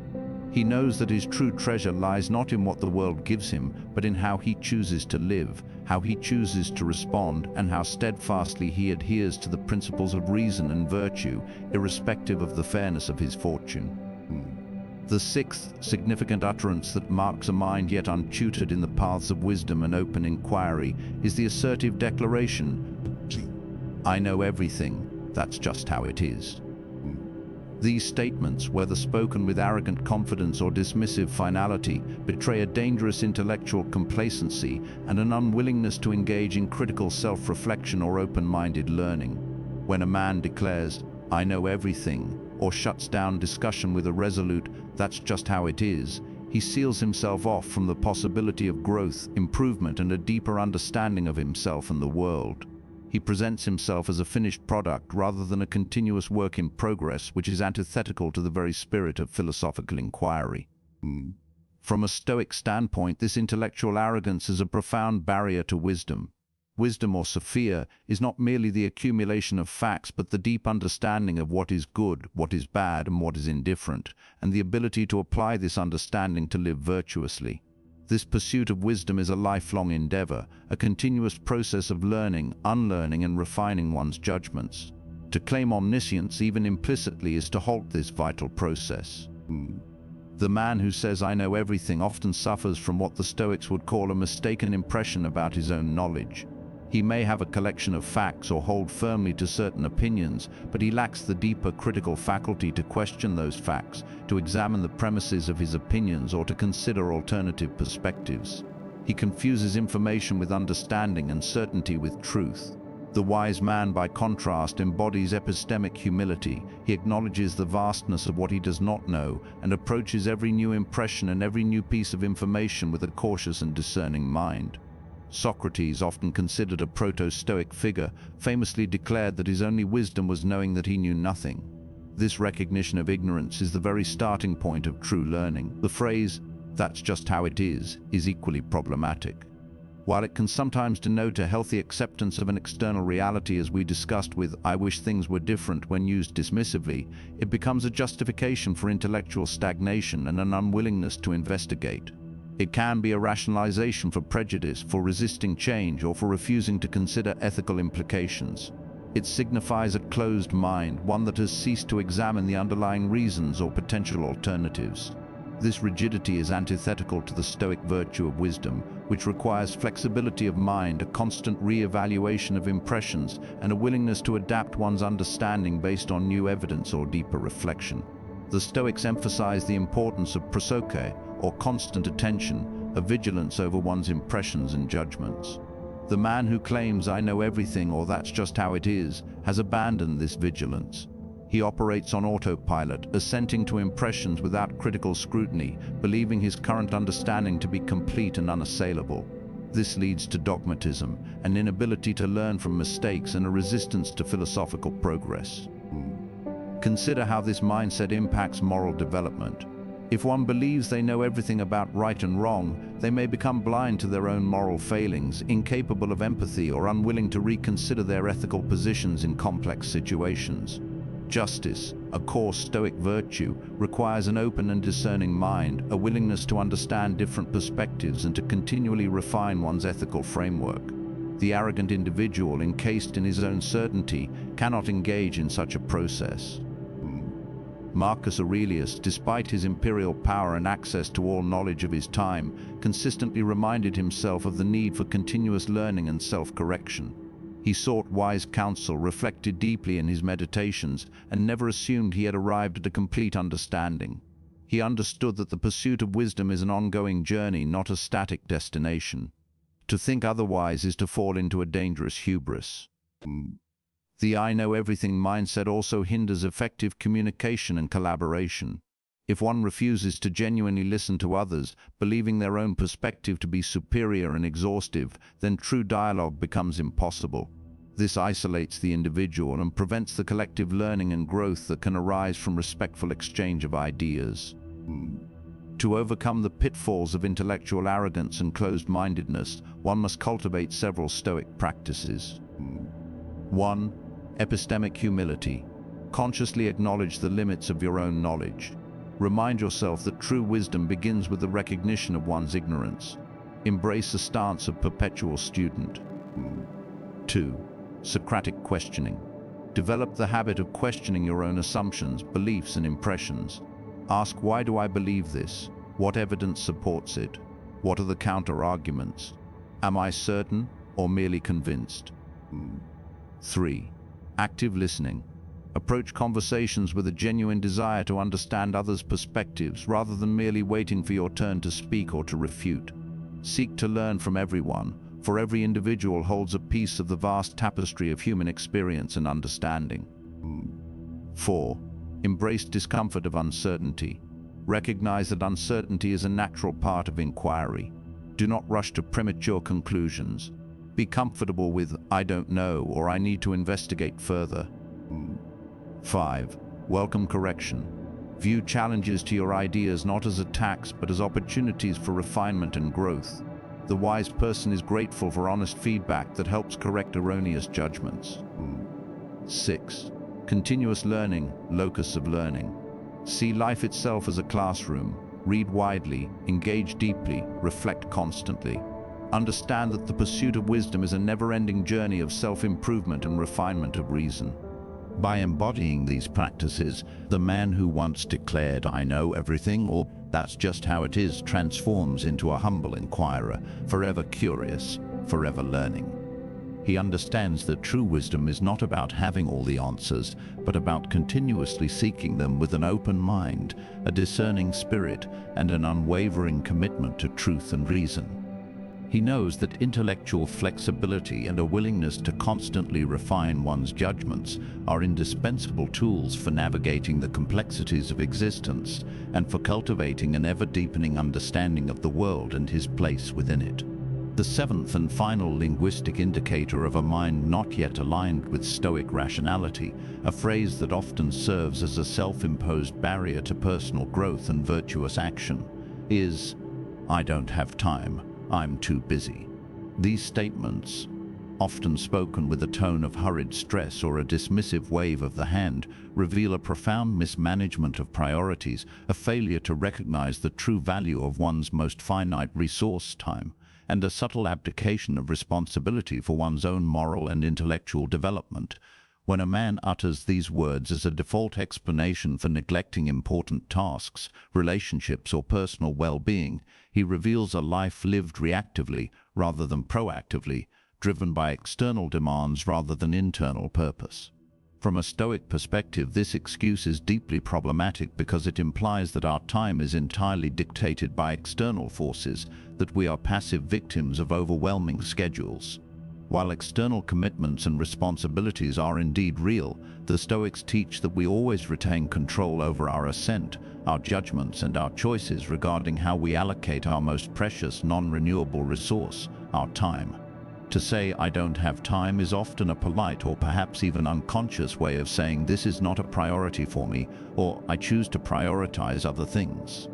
He knows that his true treasure lies not in what the world gives him, but in how he chooses to live, how he chooses to respond, and how steadfastly he adheres to the principles of reason and virtue, irrespective of the fairness of his fortune. The sixth significant utterance that marks a mind yet untutored in the paths of wisdom and open inquiry is the assertive declaration, "I know everything, that's just how it is." These statements, whether spoken with arrogant confidence or dismissive finality, betray a dangerous intellectual complacency and an unwillingness to engage in critical self-reflection or open-minded learning. When a man declares, "I know everything," or shuts down discussion with a resolute, "That's just how it is," he seals himself off from the possibility of growth, improvement, and a deeper understanding of himself and the world. He presents himself as a finished product rather than a continuous work in progress, which is antithetical to the very spirit of philosophical inquiry. From a Stoic standpoint, this intellectual arrogance is a profound barrier to wisdom. Wisdom, or Sophia, is not merely the accumulation of facts, but the deep understanding of what is good, what is bad, and what is indifferent, and the ability to apply this understanding to live virtuously. This pursuit of wisdom is a lifelong endeavor, a continuous process of learning, unlearning, and refining one's judgments. To claim omniscience, even implicitly, is to halt this vital process. The man who says, "I know everything," often suffers from what the Stoics would call a mistaken impression about his own knowledge. He may have a collection of facts or hold firmly to certain opinions, but he lacks the deeper critical faculty to question those facts, to examine the premises of his opinions, or to consider alternative perspectives. He confuses information with understanding and certainty with truth. The wise man, by contrast, embodies epistemic humility. He acknowledges the vastness of what he does not know and approaches every new impression and every new piece of information with a cautious and discerning mind. Socrates, often considered a proto-Stoic figure, famously declared that his only wisdom was knowing that he knew nothing. This recognition of ignorance is the very starting point of true learning. The phrase, "that's just how it is equally problematic. While it can sometimes denote a healthy acceptance of an external reality, as we discussed with "I wish things were different" when used dismissively, it becomes a justification for intellectual stagnation and an unwillingness to investigate. It can be a rationalization for prejudice, for resisting change, or for refusing to consider ethical implications. It signifies a closed mind, one that has ceased to examine the underlying reasons or potential alternatives. This rigidity is antithetical to the Stoic virtue of wisdom, which requires flexibility of mind, a constant re-evaluation of impressions, and a willingness to adapt one's understanding based on new evidence or deeper reflection. The Stoics emphasize the importance of prosoche, or constant attention, a vigilance over one's impressions and judgments. The man who claims, "I know everything," or "that's just how it is," has abandoned this vigilance. He operates on autopilot, assenting to impressions without critical scrutiny, believing his current understanding to be complete and unassailable. This leads to dogmatism, an inability to learn from mistakes, and a resistance to philosophical progress. Consider how this mindset impacts moral development. If one believes they know everything about right and wrong, they may become blind to their own moral failings, incapable of empathy, or unwilling to reconsider their ethical positions in complex situations. Justice, a core Stoic virtue, requires an open and discerning mind, a willingness to understand different perspectives and to continually refine one's ethical framework. The arrogant individual, encased in his own certainty, cannot engage in such a process. Marcus Aurelius, despite his imperial power and access to all knowledge of his time, consistently reminded himself of the need for continuous learning and self-correction. He sought wise counsel, reflected deeply in his meditations, and never assumed he had arrived at a complete understanding. He understood that the pursuit of wisdom is an ongoing journey, not a static destination. To think otherwise is to fall into a dangerous hubris. The "I know everything" mindset also hinders effective communication and collaboration. If one refuses to genuinely listen to others, believing their own perspective to be superior and exhaustive, then true dialogue becomes impossible. This isolates the individual and prevents the collective learning and growth that can arise from respectful exchange of ideas. To overcome the pitfalls of intellectual arrogance and closed-mindedness, one must cultivate several Stoic practices. 1. Epistemic humility. Consciously acknowledge the limits of your own knowledge. Remind yourself that true wisdom begins with the recognition of one's ignorance. Embrace a stance of perpetual student. 2. Socratic questioning. Develop the habit of questioning your own assumptions, beliefs, and impressions. Ask, "Why do I believe this? What evidence supports it? What are the counter-arguments? Am I certain or merely convinced?" 3. Active listening. Approach conversations with a genuine desire to understand others' perspectives rather than merely waiting for your turn to speak or to refute. Seek to learn from everyone, for every individual holds a piece of the vast tapestry of human experience and understanding. 4. Embrace discomfort of uncertainty. Recognize that uncertainty is a natural part of inquiry. Do not rush to premature conclusions. Be comfortable with "I don't know" or "I need to investigate further." 5. Welcome correction. View challenges to your ideas not as attacks but as opportunities for refinement and growth. The wise person is grateful for honest feedback that helps correct erroneous judgments. 6. Continuous learning, locus of learning. See life itself as a classroom. Read widely, engage deeply, reflect constantly. Understand that the pursuit of wisdom is a never-ending journey of self-improvement and refinement of reason. By embodying these practices, the man who once declared, "I know everything," or "that's just how it is," transforms into a humble inquirer, forever curious, forever learning. He understands that true wisdom is not about having all the answers, but about continuously seeking them with an open mind, a discerning spirit, and an unwavering commitment to truth and reason. He knows that intellectual flexibility and a willingness to constantly refine one's judgments are indispensable tools for navigating the complexities of existence and for cultivating an ever-deepening understanding of the world and his place within it. The seventh and final linguistic indicator of a mind not yet aligned with Stoic rationality, a phrase that often serves as a self-imposed barrier to personal growth and virtuous action, is, "I don't have time, I'm too busy." These statements, often spoken with a tone of hurried stress or a dismissive wave of the hand, reveal a profound mismanagement of priorities, a failure to recognize the true value of one's most finite resource, time, and a subtle abdication of responsibility for one's own moral and intellectual development. When a man utters these words as a default explanation for neglecting important tasks, relationships, or personal well-being, he reveals a life lived reactively rather than proactively, driven by external demands rather than internal purpose. From a Stoic perspective, this excuse is deeply problematic because it implies that our time is entirely dictated by external forces, that we are passive victims of overwhelming schedules. While external commitments and responsibilities are indeed real, the Stoics teach that we always retain control over our ascent, our judgments, and our choices regarding how we allocate our most precious non-renewable resource, our time. To say, "I don't have time," is often a polite or perhaps even unconscious way of saying, "This is not a priority for me," or "I choose to prioritize other things."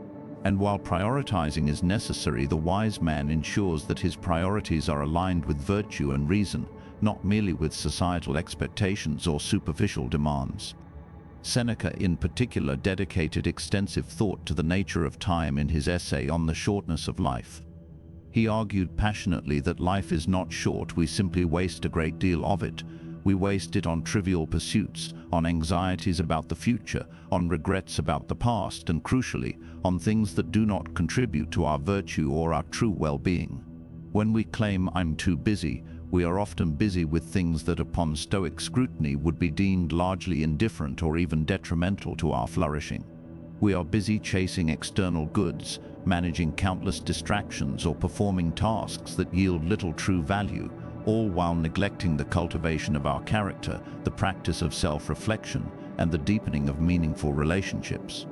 And while prioritizing is necessary, the wise man ensures that his priorities are aligned with virtue and reason, not merely with societal expectations or superficial demands. Seneca, in particular, dedicated extensive thought to the nature of time in his essay on the shortness of life. He argued passionately that life is not short, we simply waste a great deal of it. We waste it on trivial pursuits, on anxieties about the future, on regrets about the past, and crucially, on things that do not contribute to our virtue or our true well-being. When we claim, "I'm too busy," we are often busy with things that upon Stoic scrutiny would be deemed largely indifferent or even detrimental to our flourishing. We are busy chasing external goods, managing countless distractions, or performing tasks that yield little true value, all while neglecting the cultivation of our character, the practice of self-reflection, and the deepening of meaningful relationships.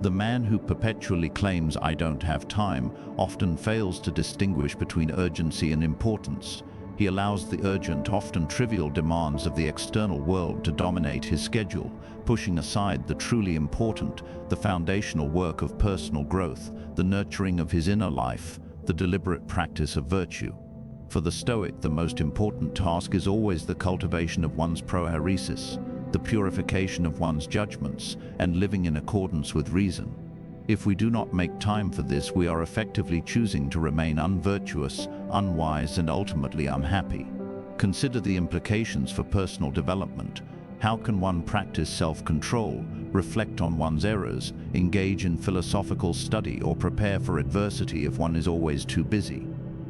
The man who perpetually claims, "I don't have time," often fails to distinguish between urgency and importance. He allows the urgent, often trivial demands of the external world to dominate his schedule, pushing aside the truly important, the foundational work of personal growth, the nurturing of his inner life, the deliberate practice of virtue. For the Stoic, the most important task is always the cultivation of one's proairesis, the purification of one's judgments, and living in accordance with reason. If we do not make time for this, we are effectively choosing to remain unvirtuous, unwise, and ultimately unhappy. Consider the implications for personal development. How can one practice self-control, reflect on one's errors, engage in philosophical study, or prepare for adversity if one is always too busy?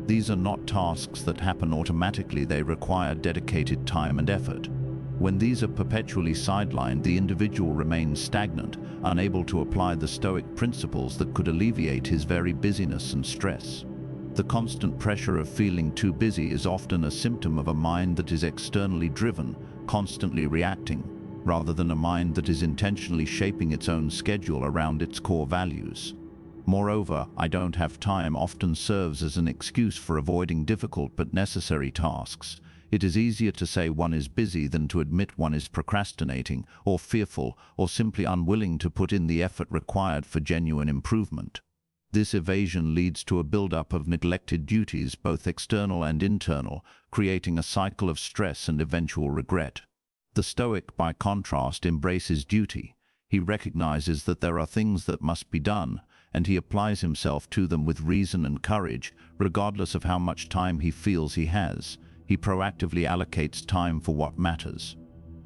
These are not tasks that happen automatically. They require dedicated time and effort. When these are perpetually sidelined, the individual remains stagnant, unable to apply the Stoic principles that could alleviate his very busyness and stress. The constant pressure of feeling too busy is often a symptom of a mind that is externally driven, constantly reacting, rather than a mind that is intentionally shaping its own schedule around its core values. Moreover, "I don't have time" often serves as an excuse for avoiding difficult but necessary tasks. It is easier to say one is busy than to admit one is procrastinating, or fearful, or simply unwilling to put in the effort required for genuine improvement. This evasion leads to a buildup of neglected duties, both external and internal, creating a cycle of stress and eventual regret. The Stoic, by contrast, embraces duty. He recognizes that there are things that must be done, and he applies himself to them with reason and courage, regardless of how much time he feels he has. He proactively allocates time for what matters.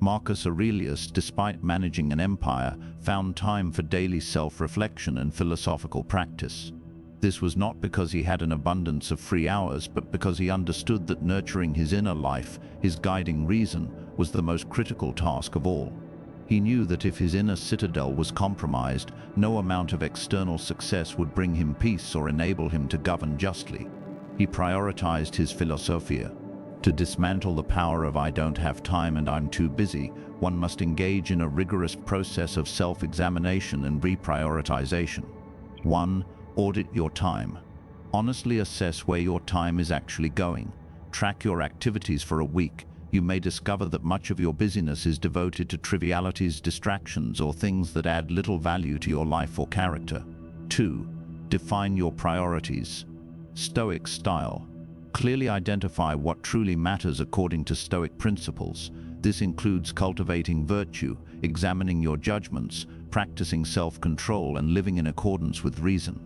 Marcus Aurelius, despite managing an empire, found time for daily self-reflection and philosophical practice. This was not because he had an abundance of free hours, but because he understood that nurturing his inner life, his guiding reason, was the most critical task of all. He knew that if his inner citadel was compromised, no amount of external success would bring him peace or enable him to govern justly. He prioritized his philosophia. To dismantle the power of "I don't have time" and "I'm too busy," one must engage in a rigorous process of self-examination and reprioritization. 1. Audit your time. Honestly assess where your time is actually going. Track your activities for a week. You may discover that much of your busyness is devoted to trivialities, distractions, or things that add little value to your life or character. 2. Define your priorities. Stoic style. Clearly identify what truly matters according to Stoic principles. This includes cultivating virtue, examining your judgments, practicing self-control, and living in accordance with reason.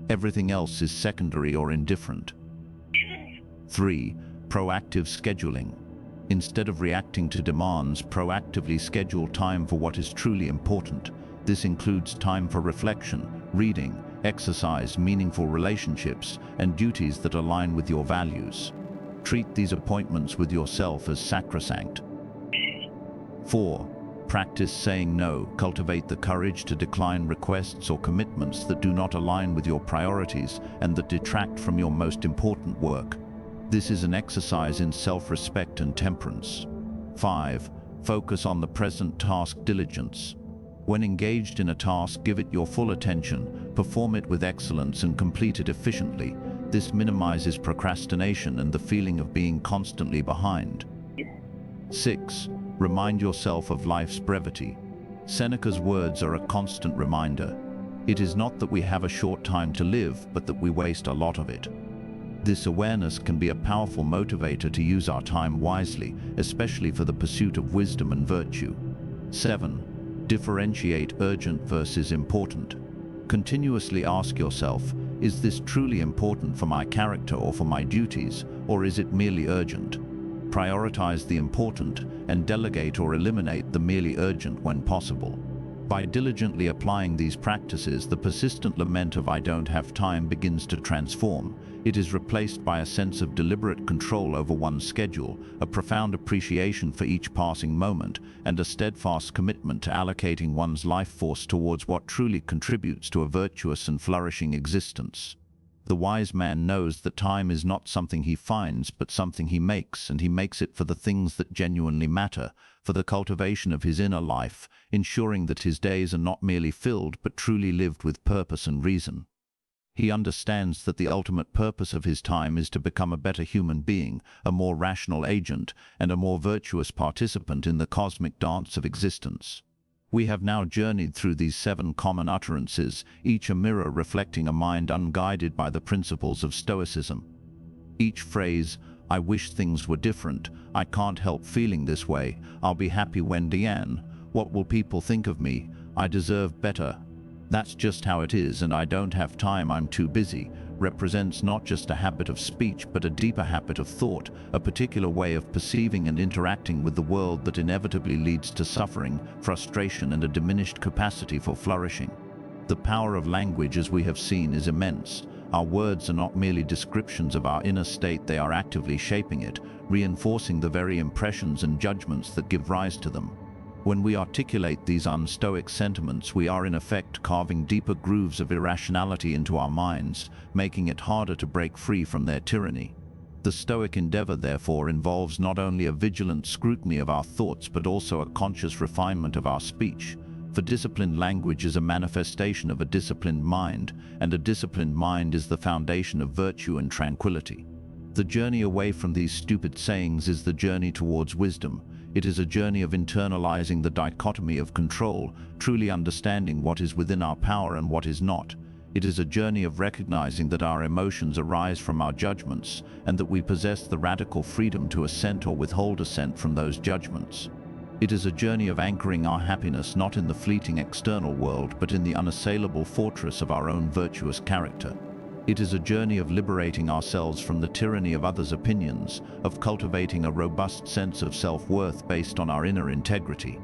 Everything else is secondary or indifferent. 3. Proactive scheduling. Instead of reacting to demands, proactively schedule time for what is truly important. This includes time for reflection, reading, exercise, meaningful relationships, and duties that align with your values. Treat these appointments with yourself as sacrosanct. 4. Practice saying no. Cultivate the courage to decline requests or commitments that do not align with your priorities and that detract from your most important work. This is an exercise in self-respect and temperance. 5. Focus on the present task. Diligence. When engaged in a task, give it your full attention, perform it with excellence, and complete it efficiently. This minimizes procrastination and the feeling of being constantly behind. 6. Remind yourself of life's brevity. Seneca's words are a constant reminder. It is not that we have a short time to live, but that we waste a lot of it. This awareness can be a powerful motivator to use our time wisely, especially for the pursuit of wisdom and virtue. 7. Differentiate urgent versus important. Continuously ask yourself, is this truly important for my character or for my duties, or is it merely urgent? Prioritize the important and delegate or eliminate the merely urgent when possible. By diligently applying these practices, the persistent lament of "I don't have time" begins to transform. It is replaced by a sense of deliberate control over one's schedule, a profound appreciation for each passing moment, and a steadfast commitment to allocating one's life force towards what truly contributes to a virtuous and flourishing existence. The wise man knows that time is not something he finds, but something he makes, and he makes it for the things that genuinely matter, for the cultivation of his inner life, ensuring that his days are not merely filled, but truly lived with purpose and reason. He understands that the ultimate purpose of his time is to become a better human being, a more rational agent, and a more virtuous participant in the cosmic dance of existence. We have now journeyed through these 7 common utterances, each a mirror reflecting a mind unguided by the principles of Stoicism. Each phrase, "I wish things were different," "I can't help feeling this way," "I'll be happy when Diane," "What will people think of me," "I deserve better," "That's just how it is," and "I don't have time, I'm too busy," represents not just a habit of speech, but a deeper habit of thought, a particular way of perceiving and interacting with the world that inevitably leads to suffering, frustration, and a diminished capacity for flourishing. The power of language, as we have seen, is immense. Our words are not merely descriptions of our inner state, they are actively shaping it, reinforcing the very impressions and judgments that give rise to them. When we articulate these unstoic sentiments, we are in effect carving deeper grooves of irrationality into our minds, making it harder to break free from their tyranny. The Stoic endeavor, therefore, involves not only a vigilant scrutiny of our thoughts, but also a conscious refinement of our speech. For disciplined language is a manifestation of a disciplined mind, and a disciplined mind is the foundation of virtue and tranquility. The journey away from these stupid sayings is the journey towards wisdom. It is a journey of internalizing the dichotomy of control, truly understanding what is within our power and what is not. It is a journey of recognizing that our emotions arise from our judgments, and that we possess the radical freedom to assent or withhold assent from those judgments. It is a journey of anchoring our happiness not in the fleeting external world, but in the unassailable fortress of our own virtuous character. It is a journey of liberating ourselves from the tyranny of others' opinions, of cultivating a robust sense of self-worth based on our inner integrity.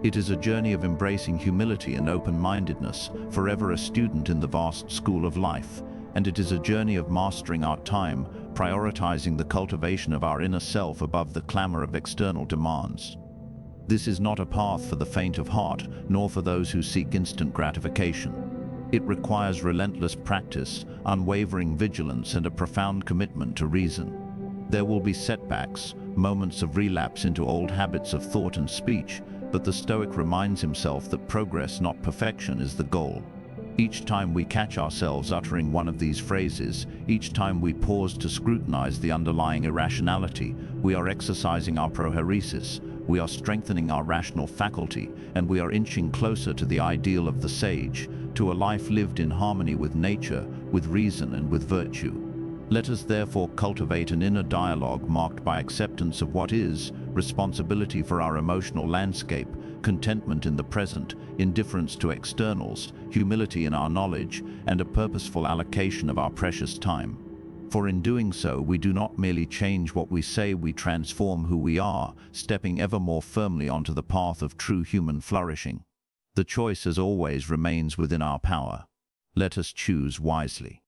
It is a journey of embracing humility and open-mindedness, forever a student in the vast school of life. And it is a journey of mastering our time, prioritizing the cultivation of our inner self above the clamor of external demands. This is not a path for the faint of heart, nor for those who seek instant gratification. It requires relentless practice, unwavering vigilance, and a profound commitment to reason. There will be setbacks, moments of relapse into old habits of thought and speech, but the Stoic reminds himself that progress, not perfection, is the goal. Each time we catch ourselves uttering one of these phrases, each time we pause to scrutinize the underlying irrationality, we are exercising our prohairesis, we are strengthening our rational faculty, and we are inching closer to the ideal of the sage, to a life lived in harmony with nature, with reason, and with virtue. Let us therefore cultivate an inner dialogue marked by acceptance of what is, responsibility for our emotional landscape, contentment in the present, indifference to externals, humility in our knowledge, and a purposeful allocation of our precious time. For in doing so, we do not merely change what we say, we transform who we are, stepping ever more firmly onto the path of true human flourishing. The choice, as always, remains within our power. Let us choose wisely.